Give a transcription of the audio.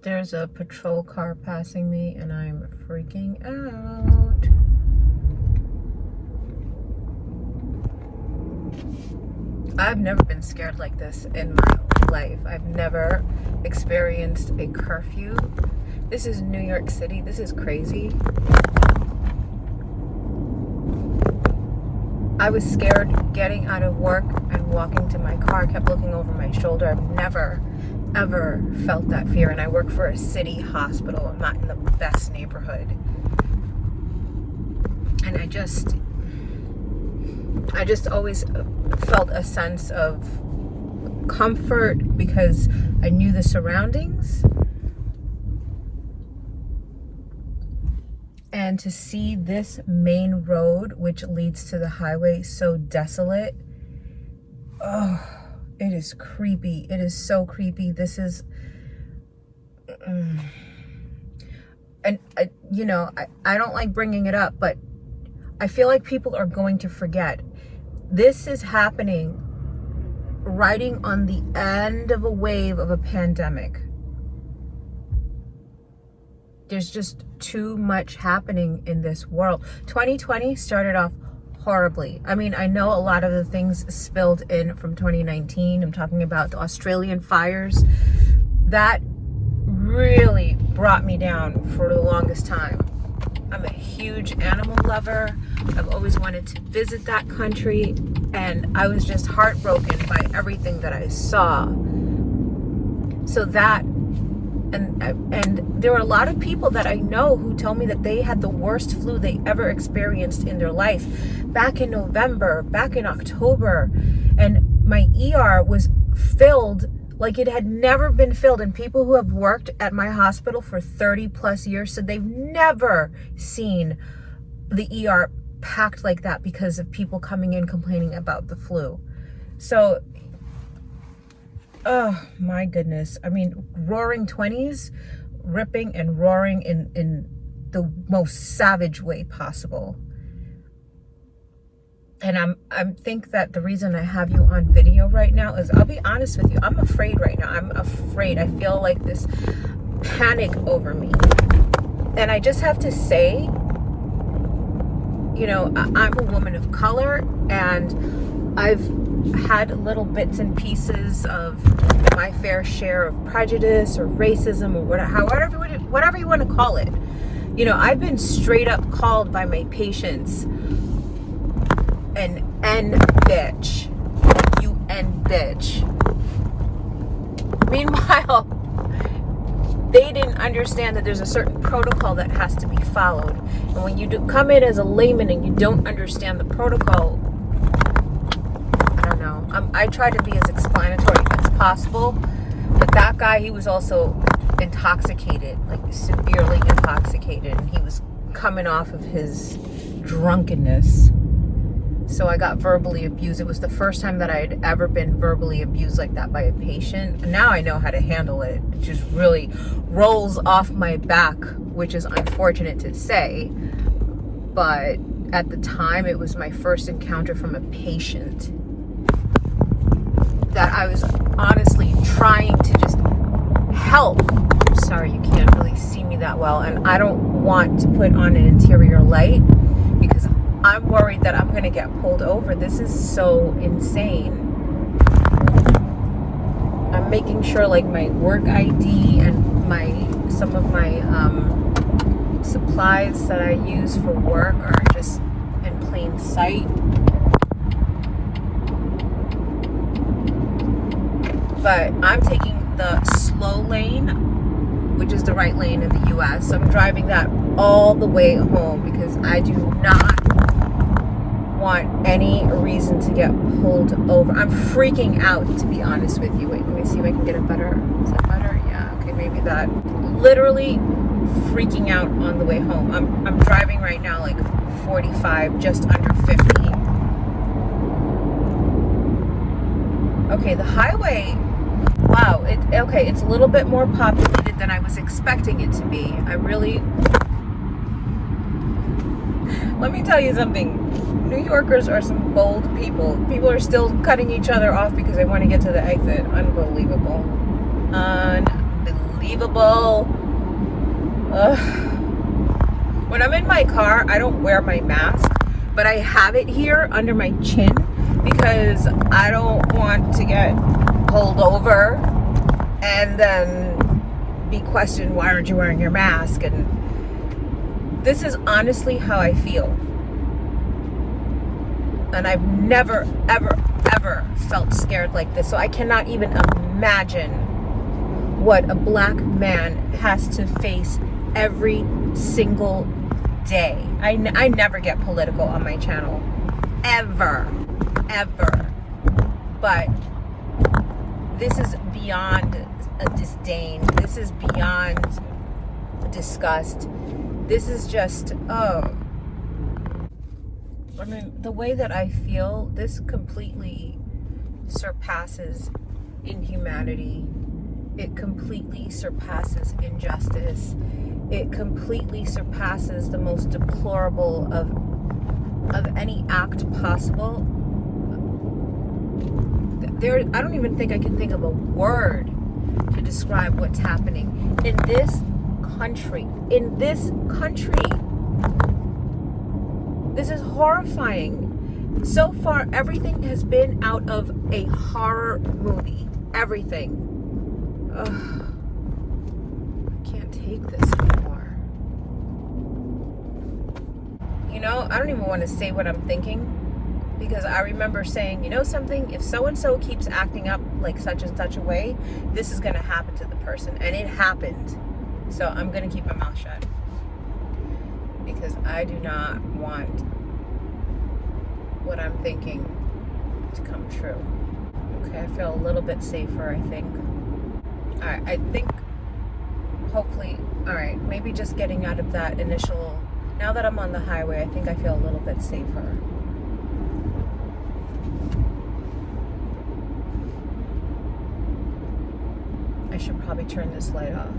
There's a patrol car passing me and I'm freaking out. I've never been scared like this in my life. I've never experienced a curfew. This is New York City. This is crazy. I was scared getting out of work and walking to my car. I kept looking over my shoulder. I've never, ever felt that fear. And I work for a city hospital. I'm not in the best neighborhood. And I just always felt a sense of comfort because I knew the surroundings. And to see this main road, which leads to the highway, so desolate, oh, it is creepy. It is so creepy. This is, and I don't like bringing it up, but I feel like people are going to forget. This is happening riding on the end of a wave of a pandemic. There's just too much happening in this world. 2020 started off horribly. I mean, I know a lot of the things spilled in from 2019. I'm talking about the Australian fires. That really brought me down for the longest time. I'm a huge animal lover. I've always wanted to visit that country, and I was just heartbroken by everything that I saw. So that, and there were a lot of people that I know who told me that they had the worst flu they ever experienced in their life back in November, back in October, and my ER was filled like it had never been filled. And people who have worked at my hospital for 30 plus years said they've never seen the ER packed like that because of people coming in complaining about the flu. So, oh my goodness. I mean, roaring 20s, ripping and roaring in the most savage way possible. And I think that the reason I have you on video right now is, I'll be honest with you, I'm afraid right now. I'm afraid. I feel like this panic over me. And I just have to say, I'm a woman of color, and I've had little bits and pieces of my fair share of prejudice or racism or whatever you want to call it. I've been straight up called by my patients an N bitch. You N bitch. Meanwhile, they didn't understand that there's a certain protocol that has to be followed. And when you come in as a layman and you don't understand the protocol, I don't know. I try to be as explanatory as possible. But that guy, he was also intoxicated, like severely intoxicated. And he was coming off of his drunkenness. So I got verbally abused. It was the first time that I had ever been verbally abused like that by a patient. And now I know how to handle it. It just really rolls off my back, which is unfortunate to say. But at the time, it was my first encounter from a patient that I was honestly trying to just help. I'm sorry, you can't really see me that well. And I don't want to put on an interior light because I'm worried that I'm going to get pulled over. This is so insane. I'm making sure like my work ID and some of my supplies that I use for work are just in plain sight. But I'm taking the slow lane, which is the right lane in the US. So I'm driving that all the way home because I do not want any reason to get pulled over. I'm freaking out, to be honest with you. Wait, let me see if I can get it better. Is that better? Yeah, okay, maybe that. Literally freaking out on the way home. I'm driving right now like 45, just under 50. Okay, the highway, wow, it's a little bit more populated than I was expecting it to be. Let me tell you something. New Yorkers are some bold people. People are still cutting each other off because they want to get to the exit. Unbelievable. Unbelievable. unbelievable. When I'm in my car, I don't wear my mask, but I have it here under my chin because I don't want to get pulled over and then be questioned, why aren't you wearing your mask? And this is honestly how I feel. And I've never, ever, ever felt scared like this. So I cannot even imagine what a black man has to face every single day. I never get political on my channel. Ever. But this is beyond a disdain. This is beyond disgust. This is just, I mean, the way that I feel, this completely surpasses inhumanity. It completely surpasses injustice. It completely surpasses the most deplorable of any act possible. I don't even think I can think of a word to describe what's happening in this country. This is horrifying. So far, everything has been out of a horror movie. Everything. Ugh. I can't take this anymore. You know, I don't even want to say what I'm thinking, because I remember saying, you know something, if so-and-so keeps acting up like such and such a way, this is going to happen to the person. And it happened. So I'm going to keep my mouth shut, because I do not want what I'm thinking to come true. Okay, I feel a little bit safer, I think. Alright, I think, hopefully, alright, maybe just getting out of that initial, now that I'm on the highway, I think I feel a little bit safer. I should probably turn this light off.